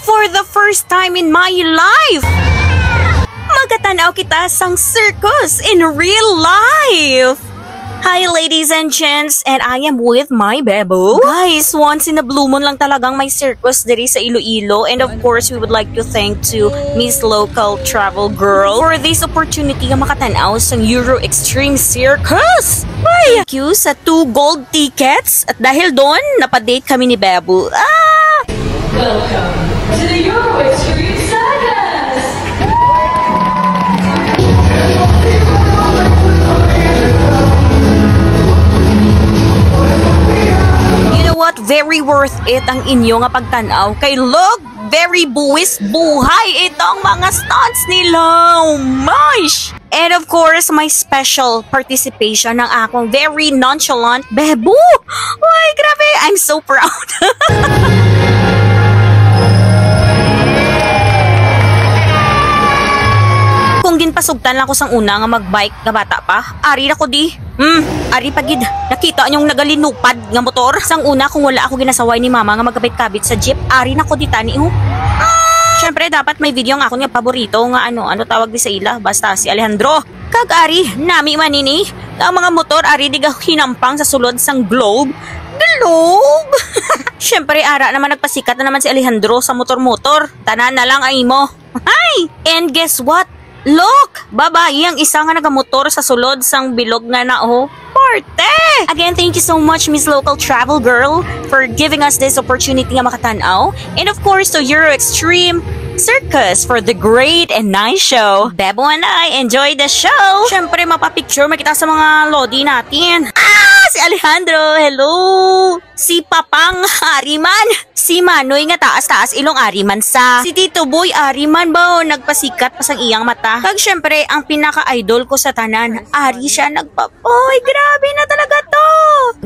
For the first time in my life, magatanaw kita sang circus in real life. Hi ladies and gents, and I am with my bebo. Guys, once in a blue moon lang talagang may circus diri sa Iloilo, and of course we would like to thank to Miss Local Travel Girl for this opportunity nga makatanaw sang Euro Extreme Circus. Ay, thank you sa 2 gold tickets, at dahil doon napadate kami ni Bebo. Welcome to the Euro Extreme Circus! What? Very worth it ang inyo nga pagtanaw. Kay look, very buwis buhay itong mga stunts nila. Oh my! And of course, my special participation ng akong very nonchalant bebo. Uy, grabe! I'm so proud. Kung ginpasugtan lang ko sang una nga magbike nga bata pa, ari na ko di. Ari pagid. Nakita nyong nagalinupad nga motor. Sang una kung wala ako ginasaway ni mama nga magkabit-kabit sa jeep, ari na ko di tani ho. Syempre dapat may video nga ako nga paborito nga ano tawag di sa ila, basta si Alejandro. Kag ari, nami manini, ang mga motor ari di hinampang sa sulod sang globe. Globe! Syempre ara naman nagpasikat na naman si Alejandro sa motor-motor. Tanan na lang ay mo. Hi! And guess what? Look! Babae ang isa nga nagamotor sa sulod sang bilog nga na Parte! Again, thank you so much Miss Local Travel Girl for giving us this opportunity nga makatanaw. And of course to Euro Extreme Circus for the great and nice show. Bebo and I enjoy the show. Syempre mapapicture makita sa mga lodi natin. Si Alejandro, hello! Si Papang Ariman, si Manoy nga taas-taas ilong Ariman sa. Si Tito Boy Ariman ba nagpasikat pa sang iyang mata. Kag syempre ang pinaka-idol ko sa tanan, Ari siya nagpapoy. Grabe na talaga to!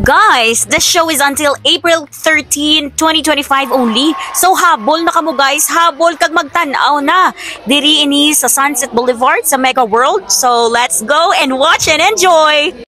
Guys, the show is until April 13, 2025 only. So habol na kamo guys, habol kag magtanaw na. Diri ini sa Sunset Boulevard sa Mega World. So let's go and watch and enjoy!